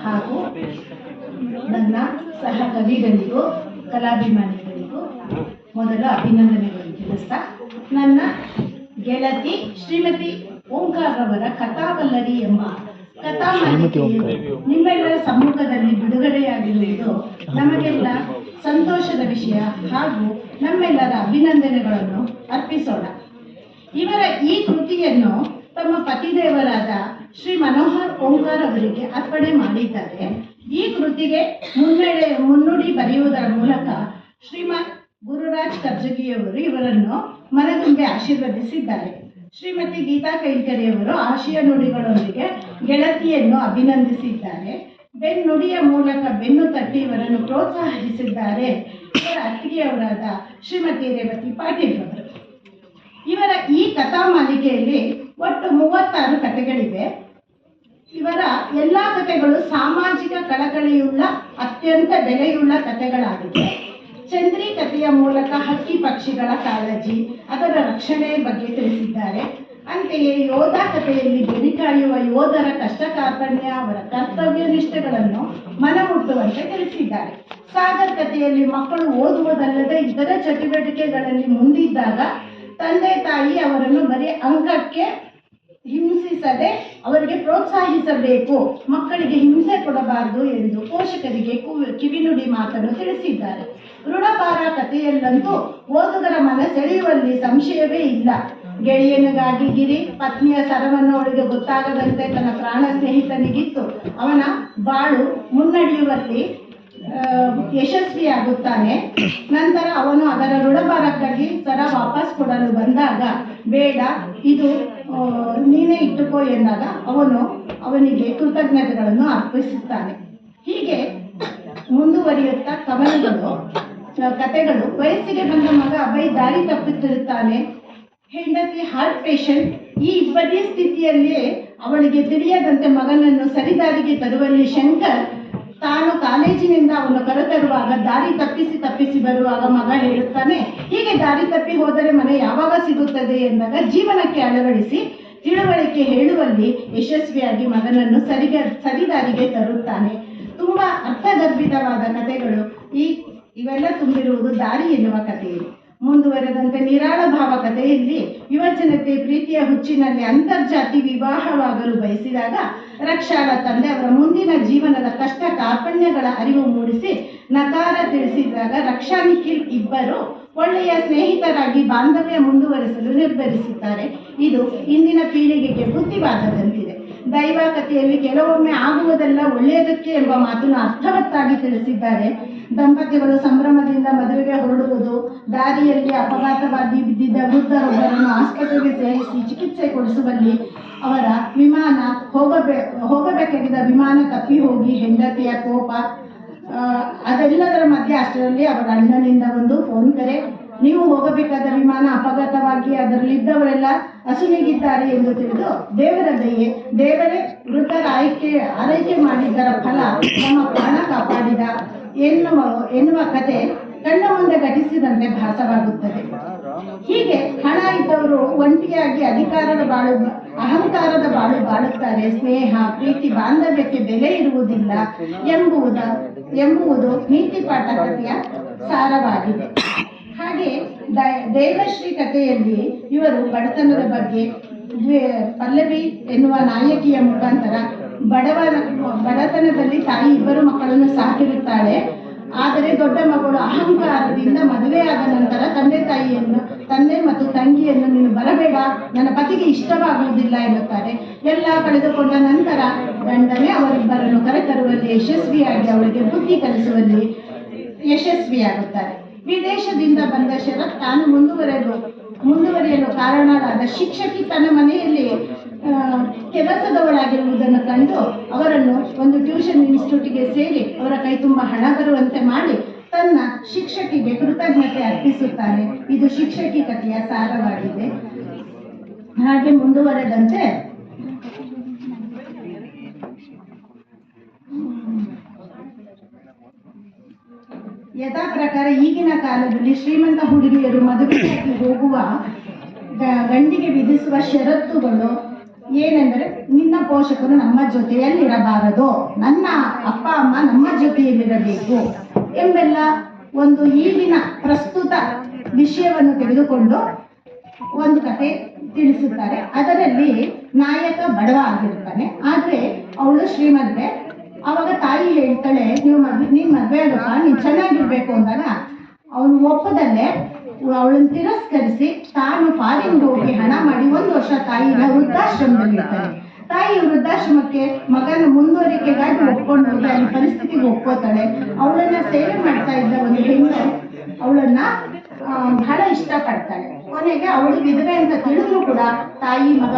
ಹಾಗೂ ನನ್ನ ಸಹ ಕವಿಗಳಿಗೂ ಕಲಾಭಿಮಾನಿಗಳಿಗೂ ಮೊದಲು ಅಭಿನಂದನೆಗಳು ತಿಳಿಸ್ತಾ, ನನ್ನ ಗೆಳತಿ ಶ್ರೀಮತಿ ಓಂಕಾರವರ ಕಥಾವಲ್ಲರಿ ಎಂಬ ಕಥಾಮಾಲಿಕೆಯು ನಿಮ್ಮೆಲ್ಲರ ಸಮ್ಮುಖದಲ್ಲಿ ಬಿಡುಗಡೆಯಾಗಿರುವುದು ನಮಗೆಲ್ಲ ಸಂತೋಷದ ವಿಷಯ ಹಾಗೂ ನಮ್ಮೆಲ್ಲರ ಅಭಿನಂದನೆಗಳನ್ನು ಅರ್ಪಿಸೋಣ. ಇವರ ಈ ಕೃತಿಯನ್ನು ತಮ್ಮ ಪತಿದೇವರಾದ ಶ್ರೀ ಮನೋಹರ್ ಓಂಕಾರ್ ಅವರಿಗೆ ಅರ್ಪಣೆ ಮಾಡಿದ್ದಾರೆ. ಈ ಕೃತಿಗೆ ಮುನ್ನುಡಿ ಬರೆಯುವುದರ ಮೂಲಕ ಶ್ರೀಮತ್ ಗುರುರಾಜ್ ಕರ್ಜಗಿಯವರು ಇವರನ್ನು ಮನಗುಂಬೆ ಆಶೀರ್ವದಿಸಿದ್ದಾರೆ. ಶ್ರೀಮತಿ ಗೀತಾ ಕೈಲ್ಕರಿಯವರು ಆಶಯ ನುಡಿಗಳೊಂದಿಗೆ ಗೆಳತಿಯನ್ನು ಅಭಿನಂದಿಸಿದ್ದಾರೆ. ಬೆನ್ನುಡಿಯ ಮೂಲಕ ಬೆನ್ನು ತಟ್ಟಿ ಇವರನ್ನು ಪ್ರೋತ್ಸಾಹಿಸಿದ್ದಾರೆ ಇವರ ಅತ್ತಿಗೆಯವರಾದ ಶ್ರೀಮತಿ ರೇವತಿ ಪಾಟೀಲ್ ಅವರು. ಇವರ ಈ ಕಥಾ ಮಾಲಿಕೆಯಲ್ಲಿ ಒಟ್ಟು 36 ಕಥೆಗಳಿವೆ. ಇವರ ಎಲ್ಲ ಕಥೆಗಳು ಸಾಮಾಜಿಕ ಕಳಕಳಿಯುಳ್ಳ ಅತ್ಯಂತ ಬೆಲೆಯುಳ್ಳ ಕಥೆಗಳಾಗಿವೆ. ಚಂದ್ರಿ ಕಥೆಯ ಮೂಲಕ ಹಕ್ಕಿ ಪಕ್ಷಿಗಳ ಕಾಳಜಿ, ಅದರ ರಕ್ಷಣೆಯ ಬಗ್ಗೆ ತಿಳಿಸಿದ್ದಾರೆ. ಅಂತೆಯೇ ಯೋಧ ಕಥೆಯಲ್ಲಿ ಬೆರಿಕಾಯುವ ಯೋಧರ ಕಷ್ಟ ಕಾರ್ಪಣ್ಯ, ಅವರ ಕರ್ತವ್ಯ ನಿಷ್ಠೆಗಳನ್ನು ಮನಮುಟ್ಟುವಂತೆ ತಿಳಿಸಿದ್ದಾರೆ. ಸಾಗರ್ ಕಥೆಯಲ್ಲಿ ಮಕ್ಕಳು ಓದುವುದಲ್ಲದೆ ಇತರ ಚಟುವಟಿಕೆಗಳಲ್ಲಿ ಮುಂದಿದ್ದಾಗ ತಂದೆ ತಾಯಿ ಅವರನ್ನು ಬರೀ ಅಂಕಕ್ಕೆ ಹಿಂಸಿಸದೆ ಅವರಿಗೆ ಪ್ರೋತ್ಸಾಹಿಸಬೇಕು, ಮಕ್ಕಳಿಗೆ ಹಿಂಸೆ ಕೊಡಬಾರದು ಎಂದು ಪೋಷಕರಿಗೆ ಕಿವಿನುಡಿ ಮಾತನ್ನು ತಿಳಿಸಿದ್ದಾರೆ. ಋಣಭಾರ ಕಥೆಯಲ್ಲಂತೂ ಓದುಗರ ಮನ ಸೆಳೆಯುವಲ್ಲಿ ಸಂಶಯವೇ ಇಲ್ಲ. ಗೆಳೆಯನಿಗಾಗಿ ಗಿರಿ ಪತ್ನಿಯ ಸರವನ್ನು ಅವಳಿಗೆ ಗೊತ್ತಾಗದಂತೆ ತನ್ನ ಪ್ರಾಣ ಸ್ನೇಹಿತನಿಗಿತ್ತು ಅವನ ಬಾಳು ಮುನ್ನಡೆಯುವಲ್ಲಿ ಯಶಸ್ವಿಯಾಗುತ್ತಾನೆ. ನಂತರ ಅವನು ಅದರ ಋಣಭಾರಕ್ಕಾಗಿ ಸರ ವಾಪಸ್ ಕೊಡಲು ಬಂದಾಗ ಬೇಡ, ಇದು ನೀನೇ ಇಟ್ಟುಕೋ ಎಂದಾಗ ಅವನಿಗೆ ಕೃತಜ್ಞತೆಗಳನ್ನು ಅರ್ಪಿಸುತ್ತಾನೆ. ಹೀಗೆ ಮುಂದುವರಿಯುತ್ತಾ ಕಥೆಗಳು ವಯಸ್ಸಿಗೆ ಬಂದ ಮಗ ಅಭಯ್ ದಾರಿ ತಪ್ಪುತ್ತಿರುತ್ತಾನೆ. ಹೆಂಡತಿ ಹಾರ್ಟ್ ಪೇಷಂಟ್. ಈ ಇಬ್ಬರಿ ಸ್ಥಿತಿಯಲ್ಲಿ ಅವಳಿಗೆ ತಿಳಿಯದಂತೆ ಮಗನನ್ನು ಸರಿದಾರಿಗೆ ತರುವಲ್ಲಿ ಶಂಕರ್ ತಾನು ಕಾಲೇಜಿನಿಂದ ಅವನು ಕರೆತರುವಾಗ ದಾರಿ ತಪ್ಪಿಸಿ ಬರುವಾಗ ಮಗ ಹೇಳುತ್ತಾನೆ, ಹೀಗೆ ದಾರಿ ತಪ್ಪಿ ಹೋದರೆ ಮನೆ ಯಾವಾಗ ಸಿಗುತ್ತದೆ ಎಂದಾಗ ಜೀವನಕ್ಕೆ ಅಳವಡಿಸಿ ತಿಳುವಳಿಕೆ ಹೇಳುವಲ್ಲಿ ಯಶಸ್ವಿಯಾಗಿ ಮಗನನ್ನು ಸರಿದಾರಿಗೆ ತರುತ್ತಾನೆ. ತುಂಬಾ ಅರ್ಥಗರ್ಭಿತವಾದ ಕಥೆಗಳು ಇವೆಲ್ಲ ತುಂಬಿರುವುದು ದಾರಿ ಎನ್ನುವ ಕಥೆಯಲ್ಲಿ. ಮುಂದುವರೆದಂತೆ ನಿರಾಳ ಭಾವ ಕಥೆಯಲ್ಲಿ ಯುವಜನತೆ ಪ್ರೀತಿಯ ಹುಚ್ಚಿನಲ್ಲಿ ಅಂತರ್ಜಾತಿ ವಿವಾಹವಾಗಲು ಬಯಸಿದಾಗ ರಕ್ಷಾಳ ತಂದೆ ಅವರ ಮುಂದಿನ ಜೀವನದ ಕಷ್ಟ ಕಾರ್ಪಣ್ಯಗಳ ಅರಿವು ಮೂಡಿಸಿ ನಕಾರ ತಿಳಿಸಿದಾಗ ರಕ್ಷಾ ನಿಖಿಲ್ ಇಬ್ಬರು ಒಳ್ಳೆಯ ಸ್ನೇಹಿತರಾಗಿ ಬಾಂಧವ್ಯ ಮುಂದುವರಿಸಲು ನಿರ್ಧರಿಸುತ್ತಾರೆ. ಇದು ಇಂದಿನ ಪೀಳಿಗೆಗೆ ಬುದ್ಧಿವಾದದಂತಿದೆ. ದೈವ ಕಥೆಯಲ್ಲಿ ಕೆಲವೊಮ್ಮೆ ಆಗುವುದೆಲ್ಲ ಒಳ್ಳೆಯದಕ್ಕೆ ಎಂಬ ಮಾತನ್ನು ಅರ್ಥವತ್ತಾಗಿ ತಿಳಿಸಿದ್ದಾರೆ. ದಂಪತಿಗಳು ಸಂಭ್ರಮದಿಂದ ಮದುವೆಗೆ ಹೊರಡುವುದು, ದಾರಿಯಲ್ಲಿ ಅಪಘಾತವಾಗಿ ಬಿದ್ದಿದ್ದ ವೃದ್ಧರೊಬ್ಬರನ್ನು ಆಸ್ಪತ್ರೆಗೆ ಸೇರಿಸಿ ಚಿಕಿತ್ಸೆ ಕೊಡಿಸುವಲ್ಲಿ, ಅವರ ವಿಮಾನ ಹೋಗಬೇಕಾಗಿದ್ದ ವಿಮಾನ ತಪ್ಪಿ ಹೋಗಿ ಹೆಂಡತಿಯ ಕೋಪ, ಅದೆಲ್ಲದರ ಮಧ್ಯೆ ಅಷ್ಟರಲ್ಲಿ ಅವರ ಅಣ್ಣನಿಂದ ಒಂದು ಫೋನ್ ಕರೆ, ನೀವು ಹೋಗಬೇಕಾದ ವಿಮಾನ ಅಪಘಾತವಾಗಿ ಅದರಲ್ಲಿದ್ದವರೆಲ್ಲ ಅಸುನೀಗಿದ್ದಾರೆ ಎಂದು ತಿಳಿದು ದೇವರ ದಯೆ, ದೇವರೇ ವೃದ್ಧರ ಆರೈಕೆ ಮಾಡಿದ್ದರ ಫಲ ನಮ್ಮ ಪ್ರಾಣ ಕಾಪಾಡಿದ ಎನ್ನುವ ಕತೆ ಕಣ್ಣ ಮುಂದೆ ಘಟಿಸಿದಂತೆ ಭಾಸವಾಗುತ್ತದೆ. ಹೀಗೆ ಹಣ ಇದ್ದವರು ಒಂಟಿಯಾಗಿ ಅಹಂಕಾರದ ಬಾಳು ಬಾಳುತ್ತಾರೆ. ಸ್ನೇಹ, ಪ್ರೀತಿ, ಬಾಂಧವ್ಯಕ್ಕೆ ಬೆಲೆ ಇರುವುದಿಲ್ಲ ಎಂಬುವುದು ನೀತಿ ಪಾಠ ಕಥೆಯ ಸಾರವಾಗಿದೆ. ಹಾಗೆ ದೇವಶ್ರೀ ಕಥೆಯಲ್ಲಿ ಇವರು ಬಡತನದ ಬಗ್ಗೆ ಪಲ್ಲವಿ ಎನ್ನುವ ನಾಯಕಿಯ ಮುಖಾಂತರ ಬಡತನದಲ್ಲಿ ತಾಯಿ ಇಬ್ಬರು ಮಕ್ಕಳನ್ನು ಸಾಕಿರುತ್ತಾಳೆ. ಆದರೆ ದೊಡ್ಡ ಮಗಳು ಅಹಂಕಾರದಿಂದ ಮದುವೆಯಾದ ನಂತರ ತಂದೆ ಮತ್ತು ತಂಗಿಯನ್ನು ನೀನು ಬರಬೇಡ, ನನ್ನ ಪತಿಗೆ ಇಷ್ಟವಾಗುವುದಿಲ್ಲ ಎನ್ನುತ್ತಾರೆ. ಎಲ್ಲ ಕಳೆದುಕೊಂಡ ನಂತರ ಗಂಡನೇ ಅವರಿಬ್ಬರನ್ನು ಕರೆತರುವಲ್ಲಿ ಯಶಸ್ವಿಯಾಗಿ ಅವಳಿಗೆ ಬುದ್ಧಿ ಕಲಿಸುವಲ್ಲಿ ಯಶಸ್ವಿಯಾಗುತ್ತಾರೆ. ವಿದೇಶದಿಂದ ಬಂದ ಶರತ್ ತಾನು ಮುಂದುವರಿಯಲು ಕಾರಣರಾದ ಶಿಕ್ಷಕಿ ತನ್ನ ಮನೆಯಲ್ಲಿ ಕೆಲಸದವಳಾಗಿರುವುದನ್ನು ಕಂಡು ಅವರನ್ನು ಒಂದು ಟ್ಯೂಷನ್ ಇನ್ಸ್ಟಿಟ್ಯೂಟ್ಗೆ ಸೇರಿ ಅವರ ಕೈ ತುಂಬ ಹಣ ಬರುವಂತೆ ಮಾಡಿ ತನ್ನ ಶಿಕ್ಷಕಿಗೆ ಕೃತಜ್ಞತೆ ಅರ್ಪಿಸುತ್ತಾನೆ. ಇದು ಶಿಕ್ಷಕಿ ಕಥೆಯ ಸಾರವಾಗಿದೆ. ಹಾಗೆ ಮುಂದುವರೆದಂತೆ ಯಥಾ ಪ್ರಕಾರ ಈಗಿನ ಕಾಲದಲ್ಲಿ ಶ್ರೀಮಂತ ಹುಡುಗಿಯರು ಮದುವೆಯಾಗಿ ಹೋಗುವ ಗಂಡಿಗೆ ವಿಧಿಸುವ ಷರತ್ತುಗಳು ಏನೆಂದರೆ ನಿನ್ನ ಪೋಷಕರು ನಮ್ಮ ಜೊತೆಯಲ್ಲಿರಬಾರದು, ನನ್ನ ಅಪ್ಪ ಅಮ್ಮ ನಮ್ಮ ಜೊತೆಯಲ್ಲಿರಬೇಕು ಎಂಬೆಲ್ಲ ಒಂದು ಈಗಿನ ಪ್ರಸ್ತುತ ವಿಷಯವನ್ನು ತೆಗೆದುಕೊಂಡು ಒಂದು ಕತೆ ತಿಳಿಸುತ್ತಾರೆ. ಅದರಲ್ಲಿ ನಾಯಕ ಬಡವ ಆಗಿರ್ತಾನೆ, ಆದ್ರೆ ಅವಳು ಶ್ರೀಮಂತೆ. ಅವಾಗ ತಾಯಿ ಹೇಳ್ತಾಳೆ, ನೀನ್ ಮದ್ವೆ ಆಗಪ್ಪ, ನೀನ್ ಚೆನ್ನಾಗಿರ್ಬೇಕು ಅಂದಾಗ ಅವನು ಒಪ್ಪದಲ್ಲೇ ಅವಳನ್ನು ತಿರಸ್ಕರಿಸಿ ತಾನು ಫಾರಿನ್ಗೆ ಹೋಗಿ ಹಣ ಮಾಡಿ 1 ವರ್ಷ ತಾಯಿನ ವೃದ್ಧಾಶ್ರಮದಲ್ಲಿರ್ತಾನೆ. ತಾಯಿ ವೃದ್ಧಾಶ್ರಮಕ್ಕೆ ಮಗನ ಮುಂದುವರಿಕೆಗಾಗಿ ಒಪ್ಕೊಂಡು ಹೋಗಿ ಅಲ್ಲಿ ಪರಿಸ್ಥಿತಿಗೆ ಒಪ್ಕೋತಾಳೆ. ಅವಳನ್ನ ಸೇವೆ ಮಾಡ್ತಾ ಇದ್ದ ಒಂದು ಹೆಣ್ಣು ಅವಳನ್ನ ಬಹಳ ಇಷ್ಟಪಡ್ತಾಳೆ. ಕೊನೆಗೆ ಅವಳು ವಿಧವೆ ಅಂತ ತಿಳಿದ್ರು ಕೂಡ ತಾಯಿ ಮಗ